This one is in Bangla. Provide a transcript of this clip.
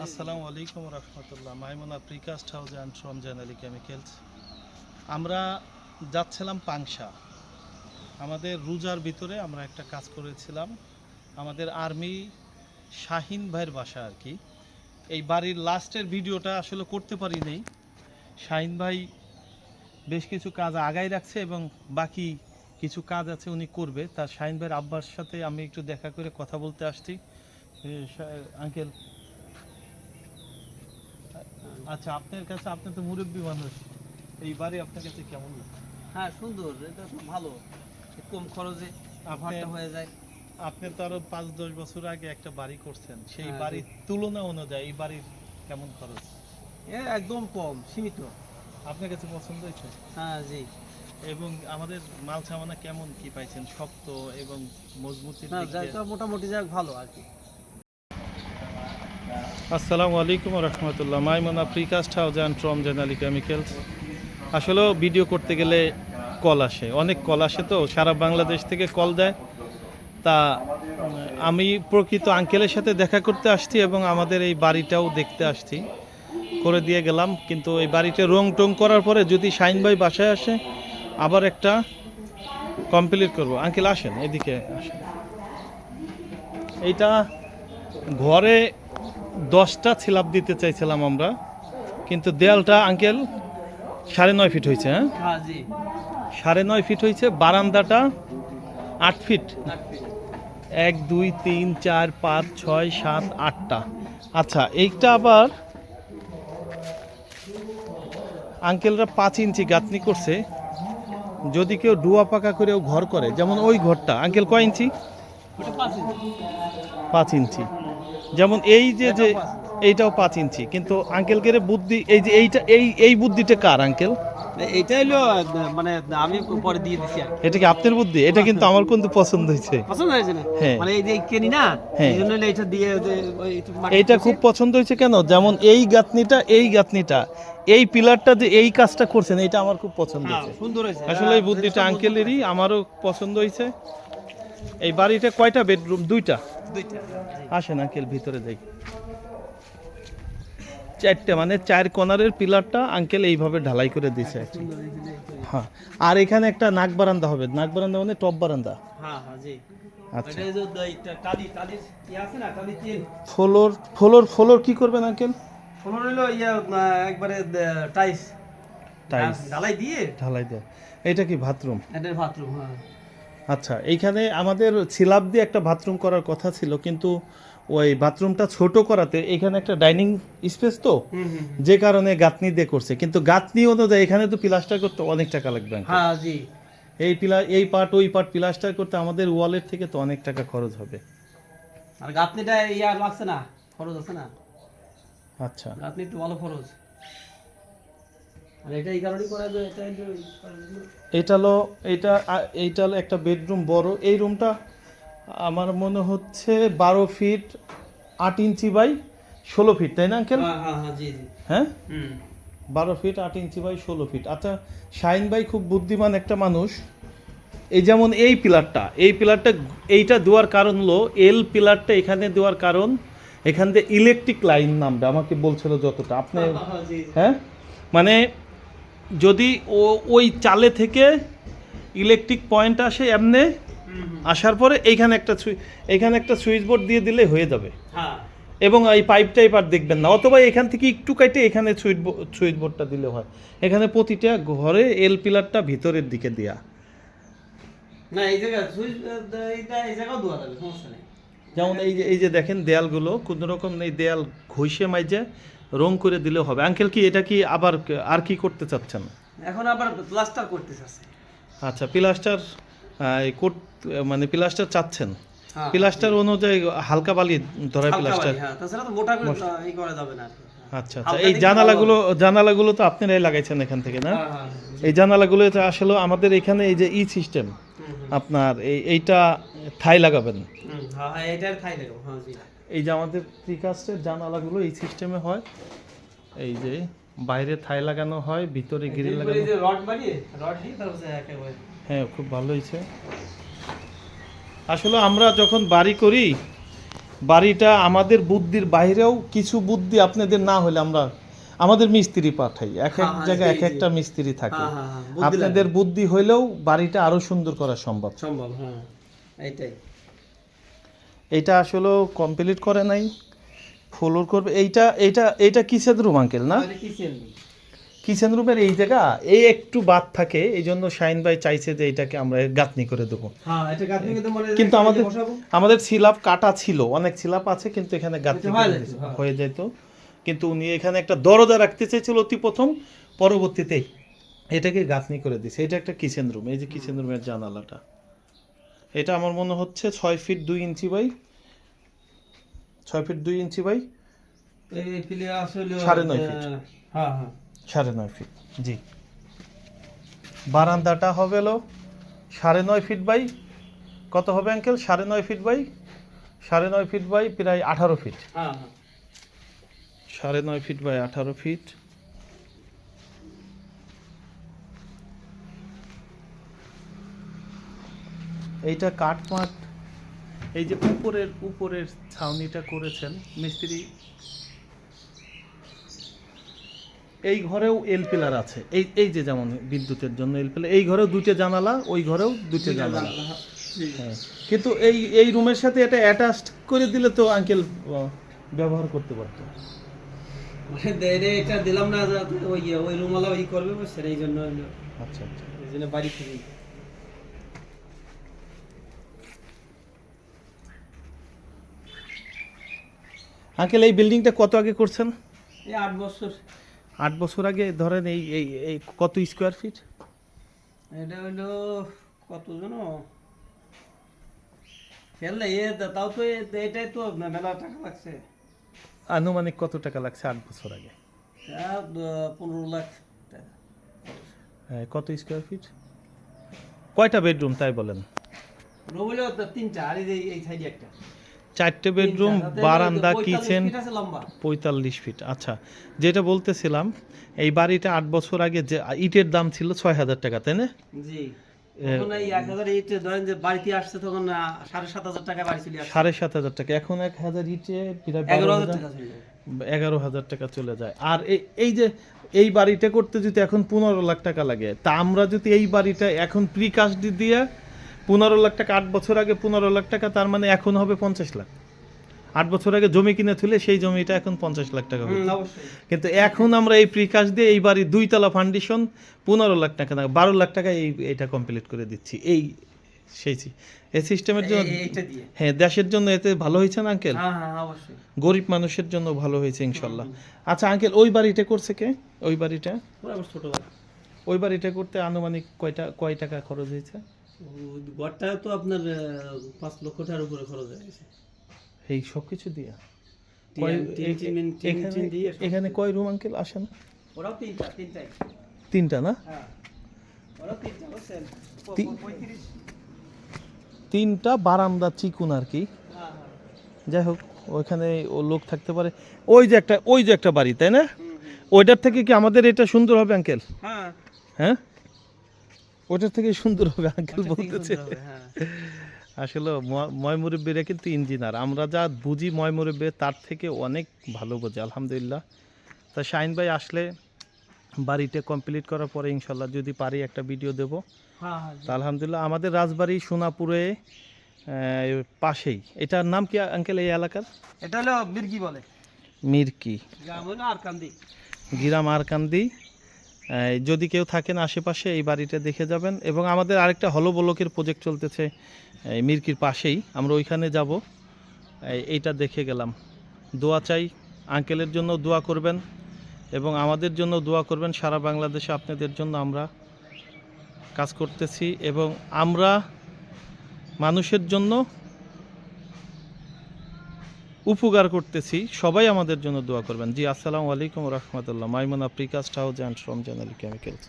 আসসালামু আলাইকুম রহমতুল্লাহ। Maimuna precast house and from generally chemicals. আমরা যাচ্ছিলাম পাংশা। আমাদের রোজার ভিতরে আমরা একটা কাজ করেছিলাম আমাদের আর্মি শাহিন ভাইয়ের বাসা আর কি। এই বাড়ির লাস্টের ভিডিওটা আসলে করতে পারি নেই। শাহিন ভাই বেশ কিছু কাজ আগায় রাখছে এবং বাকি কিছু কাজ আছে উনি করবে। তার শাহিন ভাইয়ের আব্বার সাথে আমি একটু দেখা করে কথা বলতে আসছি। আঙ্কেল, আচ্ছা, আপনার কাছে, আপনি তো মুরব্বী মানুষ, এই বাড়ি আপনার কাছে কেমন লাগে? হ্যাঁ, সুন্দর। এটা তো ভালো, কম খরচে ঘরটা হয়ে যায়। আপনি তো আরো 5-10 বছর আগে একটা বাড়ি করছেন, সেই হ্যাঁ, বাড়ির তুলনা অনুযায়ী এই বাড়ির কেমন খরচ? একদম কম, সীমিত। আপনার কাছে পছন্দ হয়েছে? হ্যাঁ জি। এবং আমাদের মাল সামানা কেমন কি পাইছেন, শক্ত এবং মজবুতির না, দিক দিয়ে? জায়গা মোটামুটি যাক ভালো আর কি। আসসালামু আলাইকুম রহমতুল্লাহ। Maimuna precast house and from generally chemicals. আসলেও ভিডিও করতে গেলে কল আসে, অনেক কল আসে, তো সারা বাংলাদেশ থেকে কল দেয়। তা আমি প্রকৃত আঙ্কেলের সাথে দেখা করতে আসছি এবং আমাদের এই বাড়িটাও দেখতে আসছি, করে দিয়ে গেলাম। কিন্তু এই বাড়িতে রং টং করার পরে যদি শাহিন ভাই বাসায় আসে আবার একটা কমপ্লিট করব। আঙ্কেল আসেন, এদিকে আসেন। এইটা ঘরে 10টা ছিলাপ দিতে চাইছিলাম আমরা, কিন্তু দেয়ালটা আঙ্কেল 9.5 ফিট হয়েছে। হ্যাঁ, হ্যাঁ জি, 9.5 ফিট হয়েছে। বারান্দাটা 8 ফিট। 8 ফিট। 1 2 3 4 5 6 7 8টা। আচ্ছা, এইটা আবার আঙ্কেলরা 5 ইঞ্চি গাঁথনি করছে। যদি কেউ ডুয়া পাকা করেও ঘর করে, যেমন ওই ঘরটা আঙ্কেল কয় ইঞ্চি? ওটা 5 ইঞ্চি। 5 ইঞ্চি। যেমন এই যে যে এটাও 5 এইটাও 5 ইঞ্চি। কিন্তু আঙ্কেলকে বুদ্ধি, এই যে এইটা, এই বুদ্ধিটা কার আঙ্কেল? এটা হলো মানে আমি পরে দিয়ে দিছি আর কি। এটা কি আপনার বুদ্ধি? এটা কিন্তু আমার কিন্তু পছন্দ হয়েছে। পছন্দ হয়েছে না? হ্যাঁ। মানে এই যে কেনি না, হ্যাঁ। এই জন্য এটা দিয়ে একটু মাটি এইটা দিছি। খুব পছন্দ হয়েছে। কেন? যেমন এই গাঁথনিটা, এই পিলারটা যে এই কাজটা করছেন, এটা আমার খুব পছন্দ হ্যাঁ, হয়েছে। সুন্দর হয়েছে। আসলে এই বুদ্ধিটা আঙ্কেলেরই, আমারও পছন্দ হয়েছে। এই বাড়িটা কয়টা বেডরুম? 2টা। দুইটা। আসেন আঙ্কেল, ভিতরে যাই। 4টে, মানে 4 কর্নারের পিলারটা আঙ্কেল এইভাবে ঢালাই করে দিয়েছে। সুন্দর হয়েছে। হ্যাঁ, আর এখানে একটা নাক বারান্দা হবে। নাক বারান্দা মানে টপ বারান্দা। হ্যাঁ হ্যাঁ জি। আচ্ছা, এটা যে টালি আছে না, টালি তিন। ফ্লোর কি করবেন আঙ্কেল? ফ্লোর হলো একবারে টাইস টাইলস ঢালাই দিয়ে। ঢালাই দেয়। এটা কি বাথরুম? এটা বাথরুম। হ্যাঁ, আচ্ছা, এইখানে আমাদের ছিলাপ দিয়ে একটা বাথরুম করার কথা ছিল, কিন্তু ওই বাথরুমটা ছোট করাতে এখানে একটা ডাইনিং স্পেস, তো যে কারণে গাঁথনি দিয়ে করছে। কিন্তু গাঁথনি অনুযায়ী এখানে তো প্লাস্টার করতে অনেক টাকা লাগবে আঙ্কেল। হ্যাঁ জি। এই পার্ট ওই পার্ট প্লাস্টার করতে আমাদের ওয়ালের থেকে তো অনেক টাকা খরচ হবে। আর গাঁথনিটা লাগছে না, খরচ আছে না। আচ্ছা, গাঁথনি একটু ভালো খরচ। আর এটা এই কারণেই করা যায়, এইটা হলো একটা বেডরুম বড়। এই রুমটা আমার মনে হচ্ছে 12 ফিট 8 ইঞ্চি বাই 16 ফিট, তাই না আঙ্কেল? হ্যাঁ হ্যাঁ হ্যাঁ জি জি। হ্যাঁ, হুম। 12 ফিট 8 ইঞ্চি বাই 16 ফিট। আচ্ছা, শাহিন ভাই খুব বুদ্ধিমান একটা মানুষ। এই যেমন এই পিলারটা এইটা দেওয়ার কারণ হলো, এল পিলারটা এখানে দেওয়ার কারণ, এখান থেকে ইলেকট্রিক লাইন নামবে, আমাকে বলছিল যতটা আপনি। জি। হ্যাঁ, মানে যদি ওই চালে থেকে ইলেকট্রিক পয়েন্ট আসে, এমনি আসার পরে এইখানে একটা সুইচ বোর্ড দিয়ে দিলে হয়ে যাবে। হ্যাঁ। এবং এই পাইপটা এবার দেখবেন না, অথবা এখান থেকে একটু কাটে এখানে সুইচ বোর্ডটা দিলে হয়। এখানে প্রতিটা ঘরে এল পিলারটা ভিতরের দিকে দেয়া। না, এই জায়গা সুইচ এই জায়গাও দেওয়া যাবে, সমস্যা নেই। যেমন এই যে দেখেন দেয়ালগুলো কোনো রকম এই দেয়াল ঘষে মাইজে রং করে দিলেও হবে। আঙ্কেল, কি এটা কি আবার আর কি করতে চাচ্ছেন? এখন আবার প্লাস্টার করতে চাচ্ছে। আচ্ছা, প্লাস্টার মানে প্লাস্টার চাচ্ছেন। হ্যাঁ, প্লাস্টার অনুযায়ী হালকা বালি ধরায় হালকা প্লাস্টার। বালি, হ্যাঁ, তাছাড়া তো মোটা করে তো এই করা যাবে না আর কি। আচ্ছা, হালকা এই দিকে জানালাগুলো তো আপনারাই লাগাইছেন এখান থেকে, না? হ্যাঁ হ্যাঁ এই জানালাগুলো আসলে আমাদের এখানে এই যে সিস্টেম, আপনার এইটা থাই লাগাবেন। হ্যাঁ হ্যাঁ, এটার খাই দেবো। হ্যাঁ জি। এই যে আমাদের প্রিকাস্টের জানালাগুলো এই সিস্টেমে হয়। এই যে বাইরে থাই লাগানো হয়, ভিতরে গ্রিল লাগানো। এই যে রড দিয়ে তারপরে একেবারে। হ্যাঁ, খুব ভালো হয়েছে। আসলে আমরা যখন বাড়ি করি বাড়িটা আমাদের বুদ্ধির বাইরেও কিছু বুদ্ধি আপনাদের না হলে আমরা আমাদের মিস্ত্রি পাঠাই, এক এক হ্যাঁ, জায়গায় জি, এক জি। একটা মিস্ত্রি থাকে। হ্যাঁ হ্যাঁ হ্যাঁ, বুদ্ধি আপনাদের বুদ্ধি হইলেও বাড়িটা আরো সুন্দর করা সম্ভব। লাগে। সম্ভব, হ্যাঁ এইটাই। এটা আসলে কমপ্লিট করে নাই, ফ্লোর করবে। এইটা এইটা এইটা কিচেন রুম আঙ্কেল না? এটা কিচেন। কিচেন রুমের এই জায়গা এই একটু বাদ থাকে, এই জন্য শাইন ভাই চাইছে যে এটাকে আমরা গাঁথনি করে দেবো। হ্যাঁ এটা গাঁথনি কিন্তু মানে কিন্তু আমাদের বসাবো। আমাদের সিলাপ কাটা ছিল, অনেক সিলাপ আছে, কিন্তু এখানে গাঁথনি হয়ে করে যেত, দিয়েছে, হ্যাঁ। হয়ে যেত। কিন্তু উনি এখানে একটা দরজা রাখতে চেয়েছিল অতি প্রথম, পরবর্তীতে এটাকে গাঁথনি করে দিয়েছে। এটা একটা কিচেন রুম, এই যে কিচেন রুমের জানালাটা, এটা আমার মনে হচ্ছে 6 feet 2 inch by 6 feet 2 inch by এই প্লেয়ার আসলে 9.5 ফিট। হ্যাঁ হ্যাঁ 9.5 ফিট, জি। বারান্দাটা হবে হলো 9.5 ফিট বাই কত হবে uncle? 9.5 feet by 9.5 feet by প্রায় 18 ফিট। হ্যাঁ হ্যাঁ 9.5 ফিট বাই 18 ফিট। এইটা কাঠমাট, এই যে উপরের ছাউনিটা করেছেন মিস্ত্রি। এই ঘরেও এল পিলার আছে, এই যে যেমন বিদ্যুতের জন্য এল পিলার, এই ঘরেও দুটো জানালা, ওই ঘরেও দুটো জানালা। হ্যাঁ, কিন্তু এই রুমের সাথে এটা অ্যাটাচড করে দিলে তো আঙ্কেল ব্যবহার করতে পারতো। মানে এটা দিলাম না যাতে ওই রুমালা ওই করবে বুঝছেন, এই জন্য আচ্ছা আচ্ছা। এই জন্য বাড়ি থেকে আঙ্কেল এই বিল্ডিংটা কত আগে করছেন? এই 8 বছর। 8 বছর আগে। ধরেন এই এই এই কত স্কোয়ার ফিট? এটা হলো কত জানো খেললে তাও তো এটাই তো মেলা টাকা লাগছে। আনুমানিক কত টাকা লাগছে 8 বছর আগে? 15 লাখ টাকা। হ্যাঁ, কত স্কোয়ার ফিট? কয়টা বেডরুম তাই বলেন? রুম হলো 3টা, আর এই সাইডে একটা। 4টে বেডরুম, বারান্দা, কিচেন। 45 ফিট আছে লম্বা। 45 ফিট। আচ্ছা, যেটা বলতেছিলাম, এই বাড়িটা 8 বছর আগে যে ইটের দাম ছিল 6,000 টাকা, তাই না? জি তখন এই 1000 ইট ধরেন যে বাড়িতে আসছে তখন 7,500 টাকা বাড়ি চলে আসছে। 7,500 টাকা। এখন 1000 ইটে প্রায় 11,000 টাকা চলে যায়। 11,000 টাকা চলে যায়। আর এই যে এই বাড়িটা করতে যদি এখন 15 লাখ টাকা লাগে, তা আমরা যদি এই বাড়িটা এখন প্রিকাস্ট দিয়ে 15 লাখ টাকা, 8 বছর আগে 15 লাখ টাকা, তার মানে এখন হবে 50 লাখ। 8 বছর আগে জমি কিনে তুলে সেই জমিটা এখন 50 লাখ টাকা হতো। অবশ্যই। কিন্তু এখন আমরা এই প্রিকাস্ট দিয়ে এই বাড়ি 2 তলা ফাউন্ডেশন 15 লাখ টাকা না 12 লাখ টাকা এইটা কমপ্লিট করে দিচ্ছি। এই সিস্টেমের জন্য, এইটা দিয়ে। হ্যাঁ, দেশের জন্য এতে ভালো হয়েছে না আঙ্কেল? হ্যাঁ হ্যাঁ অবশ্যই। গরিব মানুষের জন্য ভালো হয়েছে ইনশাল্লাহ। আচ্ছা আঙ্কেল, ওই বাড়িটা করছে কে? ওই বাড়িটা পুরো আমার ছোট ভাই। ওই বাড়িটা করতে আনুমানিক কয় টাকা খরচ হয়েছে? ঘরটা তো আপনার 5 লক্ষ টাকার উপরে খরচ হয়ে গেছে। এই সব কিছু দিয়ে টিন দিয়ে সব এখানে কয় রুম আঙ্কেল আসেন? ওরাও তিনটাই। 3টা না? হ্যাঁ ওরাও 3টা বুঝছেন। তি- 35। 3টা বারান্দা চিকুন আর কি। হ্যাঁ হ্যাঁ যাই হোক, ওইখানে ও লোক থাকতে পারে। ওই যে একটা বাড়ি, তাই না? ওইটার থেকে কি আমাদের এটা সুন্দর হবে আঙ্কেল? হ্যাঁ হ্যাঁ, ওইটার থেকে সুন্দর হবে আঙ্কেল বলতেছে। হ্যাঁ আসলে ময় মুরব্বীরা কিন্তু ইঞ্জিনিয়ার, আমরা যা বুঝি ময় মুরব্বী তার থেকে অনেক ভালো বোঝে আলহামদুলিল্লাহ। তা শাহিন ভাই আসলে বাড়িটা কমপ্লিট করার পরে ইনশাল্লাহ যদি পারি একটা ভিডিও দেব। হ্যাঁ তা আলহামদুলিল্লাহ আমাদের রাজবাড়ি সোনাপুরে পাশেই। এটার নাম কি আঙ্কেল এই এলাকার? এটা হলো মির্গি বলে। মিরকি গ্রাম হলো আরকান্দি। গিরাম আরকান্দি। যদি কেউ থাকেন আশেপাশে এই বাড়িটা দেখে যাবেন। এবং আমাদের আরেকটা হলো ব্লকের প্রজেক্ট চলতেছে এই মিরকির পাশেই, আমরা ওইখানে যাব। এইটা দেখে গেলাম। দোয়া চাই, আঙ্কেলের জন্য দোয়া করবেন এবং আমাদের জন্য দোয়া করবেন। সারা বাংলাদেশে আপনাদের জন্য আমরা কাজ করতেছি এবং আমরা মানুষের জন্য উপকার করতেছি। সবাই আমাদের জন্য দোয়া করবেন। জি, আসসালামু আলাইকুম রহমতুল্লাহ। Maimuna precast house and from general chemicals.